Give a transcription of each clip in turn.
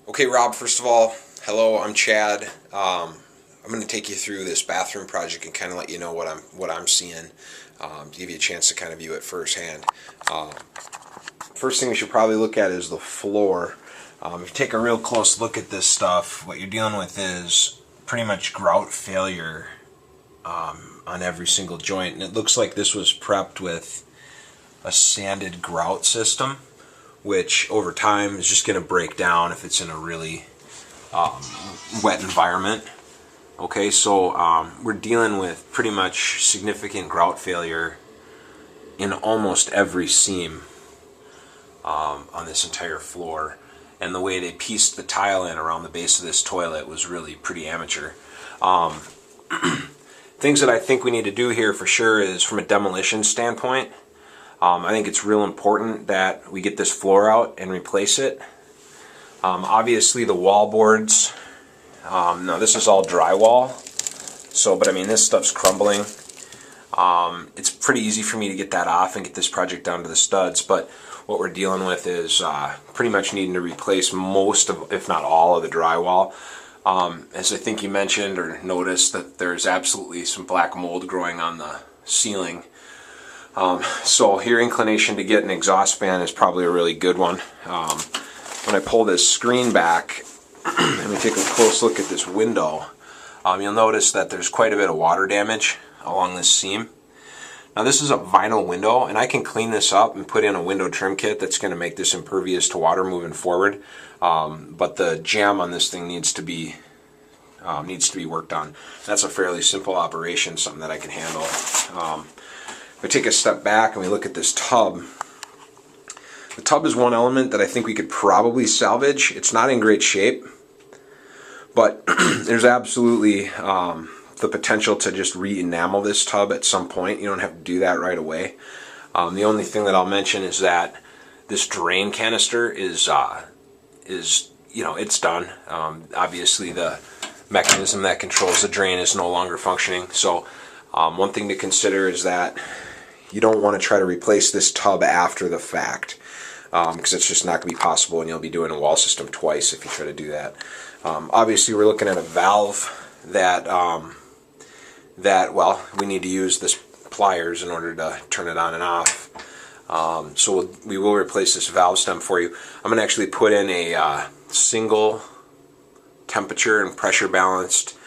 Okay, Rob, first of all, hello, I'm Chad. I'm going to take you through this bathroom project and kind of let you know what I'm seeing, to give you a chance to kind of view it firsthand. Um, First thing we should probably look at is the floor. If you take a real close look at this stuff, what you're dealing with is pretty much grout failure on every single joint, and it looks like this was prepped with a sanded grout system, which over time is just going to break down if it's in a really wet environment. Okay, so we're dealing with pretty much significant grout failure in almost every seam on this entire floor. And the way they pieced the tile in around the base of this toilet was really pretty amateur. Things that I think we need to do here for sure is from a demolition standpoint. I think it's real important that we get this floor out and replace it. Obviously the wall boards, now this is all drywall, but I mean this stuff's crumbling. It's pretty easy for me to get that off and get this project down to the studs, but what we're dealing with is pretty much needing to replace most of, if not all, of the drywall. As I think you mentioned or noticed, that there's absolutely some black mold growing on the ceiling. So your inclination to get an exhaust fan is probably a really good one. When I pull this screen back and we take a close look at this window, you'll notice that there's quite a bit of water damage along this seam. Now this is a vinyl window, and I can clean this up and put in a window trim kit that's going to make this impervious to water moving forward. But the jamb on this thing needs to be worked on. That's a fairly simple operation, something that I can handle. If I take a step back and we look at this tub, the tub is one element that I think we could probably salvage. It's not in great shape, but there's absolutely the potential to just re-enamel this tub at some point. You don't have to do that right away. The only thing that I'll mention is that this drain canister is it's done. Obviously the mechanism that controls the drain is no longer functioning. So one thing to consider is that you don't want to try to replace this tub after the fact, because it's just not going to be possible, and you'll be doing a wall system twice if you try to do that. Obviously we're looking at a valve that we need to use this pliers in order to turn it on and off. So we will replace this valve stem for you. I'm going to actually put in a single temperature and pressure balanced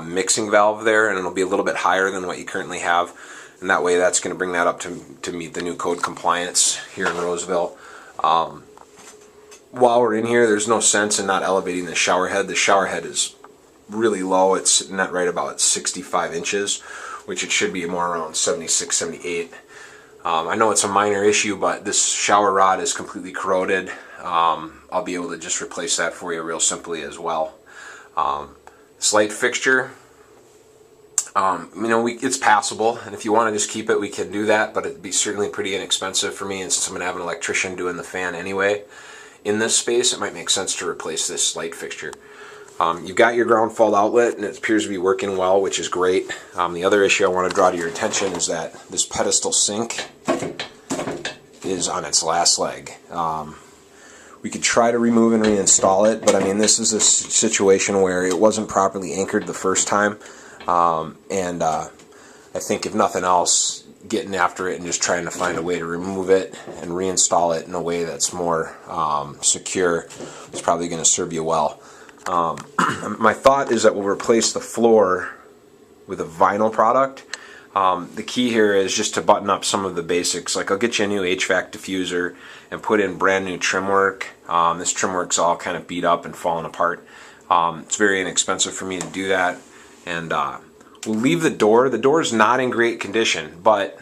mixing valve there, and it'll be a little bit higher than what you currently have, and that way that's going to bring that up to meet the new code compliance here in Roseville. While we're in here, there's no sense in not elevating the shower head. The shower head is really low. It's sitting at right about 65 inches, which it should be more around 76, 78. I know it's a minor issue, but this shower rod is completely corroded. I'll be able to just replace that for you real simply as well. This light fixture, it's passable, and if you want to just keep it, we can do that, but it'd be certainly pretty inexpensive for me, and since I'm going to have an electrician doing the fan anyway in this space, it might make sense to replace this light fixture. You've got your ground fault outlet, and it appears to be working well, which is great. The other issue I want to draw to your attention is that this pedestal sink is on its last leg. We could try to remove and reinstall it, but I mean, this is a situation where it wasn't properly anchored the first time, and I think if nothing else, getting after it and just trying to find a way to remove it and reinstall it in a way that's more secure is probably going to serve you well. My thought is that we'll replace the floor with a vinyl product. The key here is just to button up some of the basics. Like, I'll get you a new HVAC diffuser and put in brand new trim work. This trim work's all kind of beat up and falling apart. It's very inexpensive for me to do that. And we'll leave the door. The door is not in great condition, but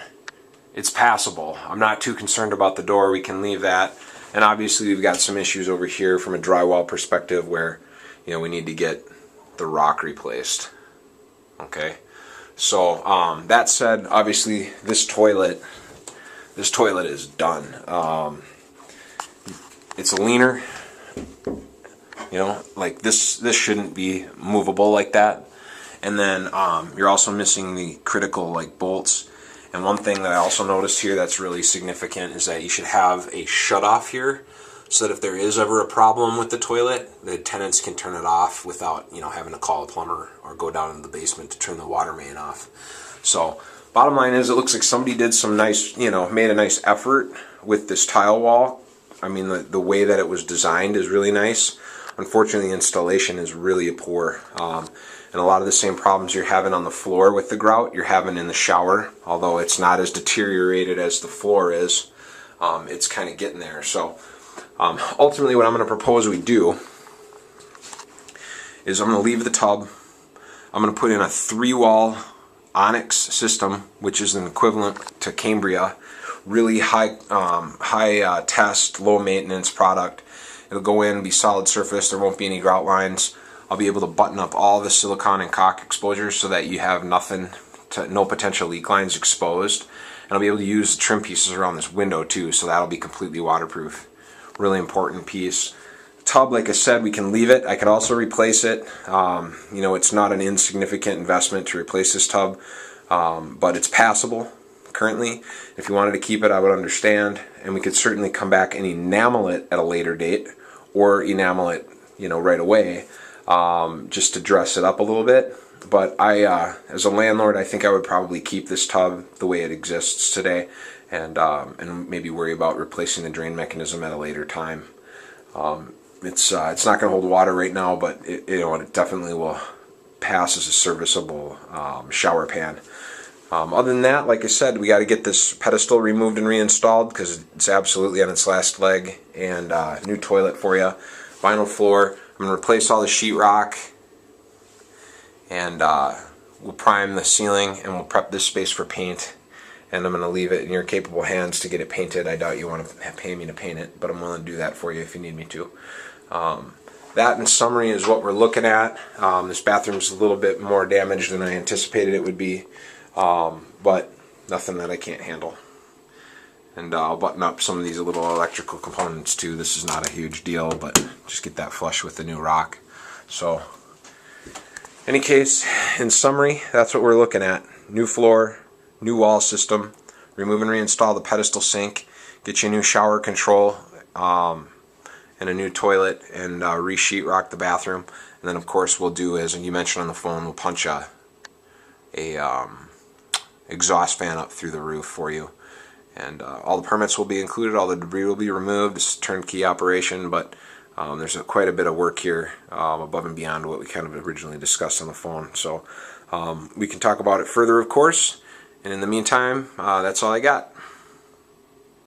it's passable. I'm not too concerned about the door. We can leave that. And obviously we've got some issues over here from a drywall perspective where we need to get the rock replaced. Okay. So that said, obviously this toilet is done. It's a leaner, like this shouldn't be movable like that. And then you're also missing the critical bolts. And one thing that I also noticed here that's really significant is that you should have a shutoff here so that if there is ever a problem with the toilet, the tenants can turn it off without, you know, having to call a plumber or go down in the basement to turn the water main off. So bottom line is, it looks like somebody did some nice, you know, made a nice effort with this tile wall. I mean, the way that it was designed is really nice. Unfortunately, the installation is really poor. And a lot of the same problems you're having on the floor with the grout, you're having in the shower, although it's not as deteriorated as the floor is. It's kind of getting there. So ultimately what I'm going to propose we do is I'm going to leave the tub. I'm going to put in a 3-wall onyx system, which is an equivalent to Cambria. Really high test, low maintenance product. It'll go in, be solid surface, there won't be any grout lines. I'll be able to button up all the silicone and caulk exposures so that you have no potential leak lines exposed. And I'll be able to use the trim pieces around this window too, so that'll be completely waterproof. Really important piece. Tub, like I said, we can leave it. I can also replace it. You know, it's not an insignificant investment to replace this tub, but it's passable currently. If you wanted to keep it, I would understand, and we could certainly come back and enamel it at a later date, or enamel it, you know, right away, just to dress it up a little bit. But as a landlord, I think I would probably keep this tub the way it exists today, and maybe worry about replacing the drain mechanism at a later time. It's not going to hold water right now, but it definitely will pass as a serviceable shower pan. Other than that, like I said, we got to get this pedestal removed and reinstalled because it's absolutely on its last leg, and new toilet for you, vinyl floor. I'm going to replace all the sheetrock, and we'll prime the ceiling, and we'll prep this space for paint. And I'm going to leave it in your capable hands to get it painted. I doubt you want to pay me to paint it, but I'm willing to do that for you if you need me to. That, in summary, is what we're looking at. This bathroom's a little bit more damaged than I anticipated it would be, but nothing that I can't handle. And I'll button up some of these little electrical components too. This is not a huge deal, but just get that flush with the new rock. So, any case, in summary, that's what we're looking at. New floor, new wall system, remove and reinstall the pedestal sink, get you a new shower control, and a new toilet, and re-sheetrock the bathroom. And then, of course, we'll do, as you mentioned on the phone, we'll punch a exhaust fan up through the roof for you. And all the permits will be included, all the debris will be removed. It's a turnkey operation, but there's quite a bit of work here above and beyond what we kind of originally discussed on the phone. So we can talk about it further, of course. And in the meantime, that's all I got.